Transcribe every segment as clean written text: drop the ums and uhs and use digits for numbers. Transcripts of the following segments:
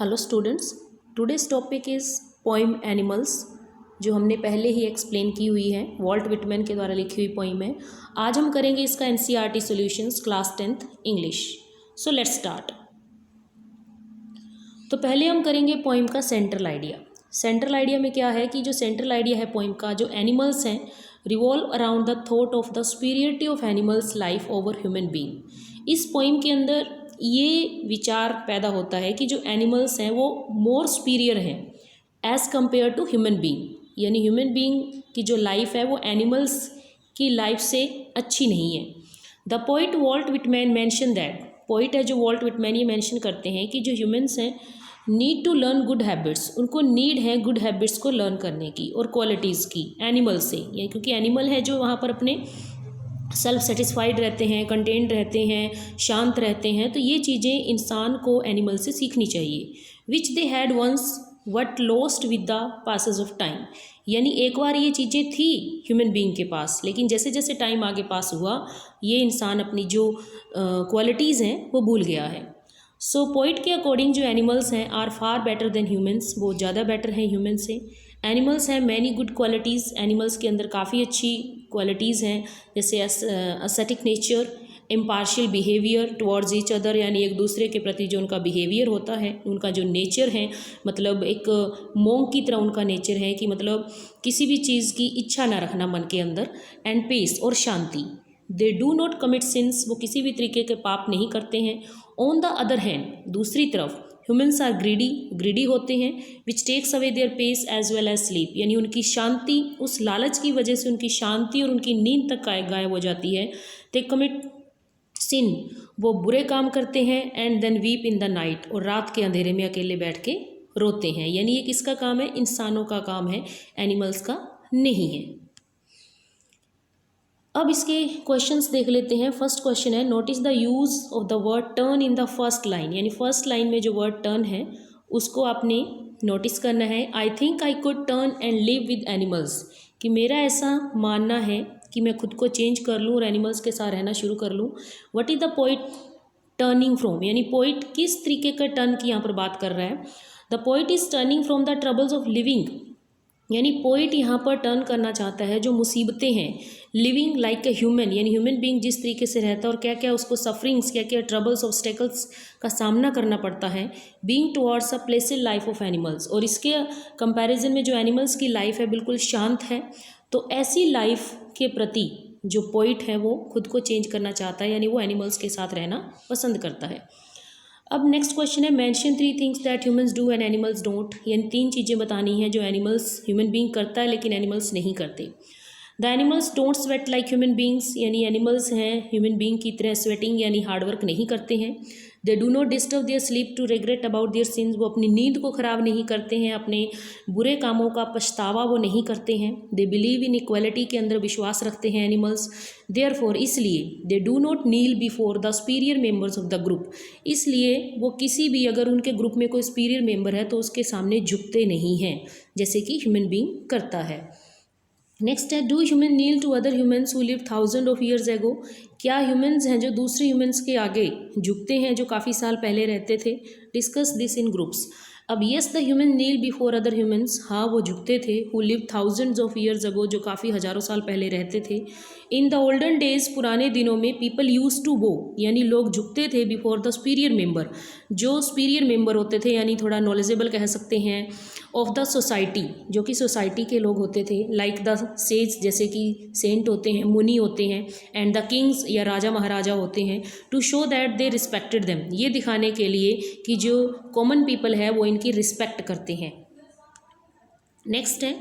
Hello students, today's topic is poem animals, जो हमने पहले ही एक्सप्लेन की हुई है। वॉल्ट विटमैन के द्वारा लिखी हुई पोइम है। आज हम करेंगे इसका NCERT solutions class 10th English. So let's start. तो पहले हम करेंगे पोइम का सेंट्रल आइडिया। सेंट्रल आइडिया में क्या है कि जो सेंट्रल आइडिया है पोइम का, जो एनिमल्स हैं revolve around the thought of the superiority of animals life over human being. इस पोइम के अंदर ये विचार पैदा होता है कि जो एनिमल्स हैं वो मोर सुपीरियर हैं as compare to human being, यानी ह्यूमन बीइंग की जो लाइफ है वो एनिमल्स की लाइफ से अच्छी नहीं है। The poet Walt Whitman mention that, poet है जो वॉल्ट विटमैन ये मेंशन करते हैं कि जो ह्यूमंस हैं need to learn good habits, उनको नीड है गुड हैबिट्स को लर्न करने की और क्वालिटीज़ की एनिमल से, यानी क्योंकि एनिमल है जो वहाँ पर अपने सेल्फ सेटिस्फाइड रहते हैं, कंटेंट रहते हैं, शांत रहते हैं। तो ये चीज़ें इंसान को एनिमल से सीखनी चाहिए। Which they had once what lost with the passage of time, यानी एक बार ये चीज़ें थी ह्यूमन बीइंग के पास, लेकिन जैसे जैसे टाइम आगे पास हुआ ये इंसान अपनी जो क्वालिटीज़ हैं वो भूल गया है। सो पोइट के अकॉर्डिंग जो एनिमल्स हैं are far better than humans, वो ज़्यादा बेटर हैं ह्यूमन से। एनिमल्स हैं मैनी गुड क्वालिटीज़, एनिमल्स के अंदर काफ़ी अच्छी क्वालिटीज़ हैं, जैसे aesthetic nature, impartial behaviour towards each other, यानी एक दूसरे के प्रति जो उनका बिहेवियर होता है, उनका जो नेचर है, मतलब एक मोंग की तरह उनका नेचर है कि मतलब किसी भी चीज़ की इच्छा ना रखना मन के अंदर। एंड पीस, और शांति। They do not commit sins, वो किसी भी तरीके के पाप नहीं करते हैं। ऑन द अदर हैंड, दूसरी तरफ ह्यूमन्स आर ग्रीडी होते हैं, which takes away their peace as well as sleep, यानी उनकी शांति, उस लालच की वजह से उनकी शांति और उनकी नींद तक गायब हो जाती है। दे कमिट सिन, वो बुरे काम करते हैं। And then weep in the night, और रात के अंधेरे में अकेले बैठ के रोते हैं, यानी ये किसका काम है? इंसानों का काम है, एनिमल्स का नहीं है। अब इसके क्वेश्चंस देख लेते हैं। फर्स्ट क्वेश्चन है, notice the use of the word turn in the first line, यानी फर्स्ट लाइन में जो वर्ड टर्न है उसको आपने नोटिस करना है। I think I could turn and live with animals, कि मेरा ऐसा मानना है कि मैं खुद को चेंज कर लूँ और एनिमल्स के साथ रहना शुरू कर लूँ। What is the poet turning from, यानी पोइट किस तरीके का टर्न की यहाँ पर बात कर रहा है। The poet is turning from the troubles of living, यानी पोइट यहाँ पर टर्न करना चाहता है जो मुसीबतें हैं, लिविंग लाइक ए ह्यूमन, यानी ह्यूमन बीइंग जिस तरीके से रहता है और क्या क्या उसको सफरिंग्स, क्या क्या ट्रबल्स ऑब्स्टेकल्स का सामना करना पड़ता है, being towards a Placid life of animals, और इसके कंपैरिजन में जो एनिमल्स की लाइफ है बिल्कुल शांत है। तो ऐसी लाइफ के प्रति जो पोइट है वो खुद को चेंज करना चाहता है, यानी वो एनिमल्स के साथ रहना पसंद करता है। अब नेक्स्ट क्वेश्चन है, mention 3 things that humans do and animals don't, यानी 3 चीज़ें बतानी है जो एनिमल्स ह्यूमन बीइंग करता है लेकिन एनिमल्स नहीं करते। The animals don't sweat like human beings, यानी एनिमल्स हैं ह्यूमन बीइंग की तरह स्वेटिंग यानी हार्डवर्क नहीं करते हैं। They do not disturb their sleep to regret about their sins, वो अपनी नींद को ख़राब नहीं करते हैं, अपने बुरे कामों का पछतावा वो नहीं करते हैं। दे बिलीव इन इक्वलिटी, के अंदर विश्वास रखते हैं एनिमल्स। देयरफॉर, इसलिए they do not kneel before the superior members of the group, इसलिए वो किसी भी, अगर उनके ग्रुप में कोई सुपीरियर मेंबर है तो उसके सामने झुकते नहीं हैं जैसे कि ह्यूमन बीइंग करता है। नेक्स्ट है, do human kneel to other humans who live thousand of years ago, क्या ह्यूमन्स हैं जो दूसरे ह्यूमन्स के आगे झुकते हैं जो काफ़ी साल पहले रहते थे। Discuss this in groups. अब yes the human kneel before other humans, हाँ वो झुकते थे, who live thousands of years ago, जो काफ़ी हज़ारों साल पहले रहते थे। इन द ओल्डन डेज, पुराने दिनों में, पीपल यूज टू बो, यानी लोग झुकते थे बिफोर द सुपीरियर मेंबर, जो सुपीरियर मेंबर होते थे यानी थोड़ा नॉलेजेबल कह सकते हैं, ऑफ द सोसाइटी, जो कि सोसाइटी के लोग होते थे, लाइक द सेज, जैसे कि सेंट होते हैं, मुनि होते हैं, एंड द किंग्स, या राजा महाराजा होते हैं, to show that they respected them, ये दिखाने के लिए कि जो कॉमन पीपल है वो इनकी रिस्पेक्ट करते हैं। नेक्स्ट है,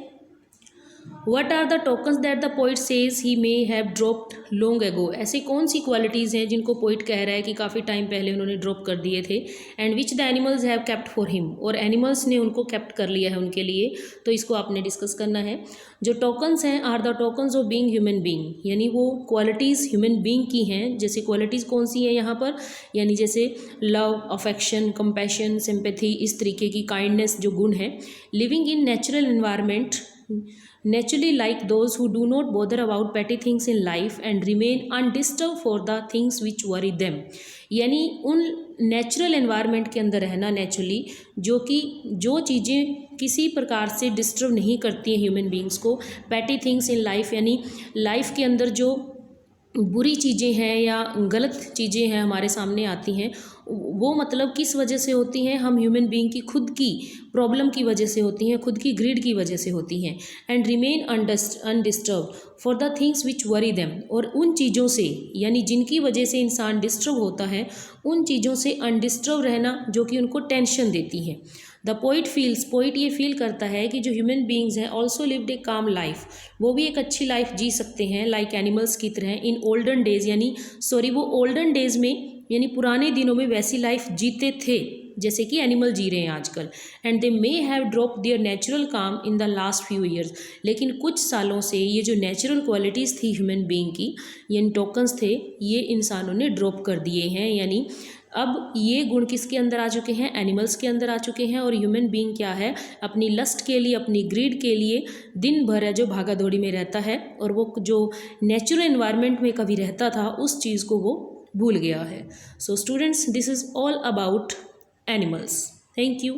what are the tokens that the poet says he may have dropped long ago, ऐसी कौन सी क्वालिटीज़ हैं जिनको पोइट कह रहा है कि काफ़ी टाइम पहले उन्होंने ड्रॉप कर दिए थे। And which the animals have kept for him, और एनिमल्स ने उनको केप्ट कर लिया है उनके लिए, तो इसको आपने डिस्कस करना है। जो टोकन्स हैं are the tokens of being human being, यानी वो क्वालिटीज़ ह्यूमन बीइंग की हैं। जैसे क्वालिटीज़ कौन सी हैं यहाँ पर, यानी जैसे लव, अफेक्शन, कंपैशन, सिंपैथी, इस तरीके की काइंडनेस जो गुण है। Living in natural environment, naturally like those who do not bother about petty things in life and remain undisturbed for the things which worry them, यानी उन नेचुरल एनवायरनमेंट के अंदर रहना नेचुरली, जो चीज़ें किसी प्रकार से डिस्टर्ब नहीं करती हैं ह्यूमन बींग्स को। पैटी थिंग्स इन लाइफ यानी लाइफ के अंदर जो बुरी चीज़ें हैं या गलत चीज़ें हैं हमारे सामने आती हैं, वो मतलब किस वजह से होती हैं, हम ह्यूमन बीइंग की खुद की प्रॉब्लम की वजह से होती हैं, खुद की ग्रीड की वजह से होती हैं। And remain undisturb for the things which worry them, और उन चीज़ों से यानी जिनकी वजह से इंसान डिस्टर्ब होता है, उन चीज़ों से अनडिस्टर्ब रहना जो कि उनको टेंशन देती हैं। द पोइट ये फील करता है कि जो ह्यूमन बींग्स हैं ऑल्सो लिव्ड ए काम लाइफ, वो भी एक अच्छी लाइफ जी सकते हैं लाइक एनिमल्स की तरह इन ओल्डन डेज, वो ओल्डन डेज में यानी पुराने दिनों में वैसी लाइफ जीते थे जैसे कि एनिमल जी रहे हैं आजकल। And they may have drop their natural calm in the last few years, लेकिन कुछ सालों से ये जो नेचुरल क्वालिटीज़ थी ह्यूमन बीइंग की, यानी टोकन्स थे, ये इंसानों ने ड्रॉप कर दिए हैं। यानी अब ये गुण किसके अंदर आ चुके हैं, एनिमल्स के अंदर आ चुके हैं। और ह्यूमन बीइंग क्या है, अपनी लस्ट के लिए, अपनी ग्रीड के लिए दिन भर है जो भागा दौड़ी में रहता है, और वो जो नेचुरल एनवायरनमेंट में कभी रहता था उस चीज़ को वो भूल गया है। So students, this is all about animals. Thank you.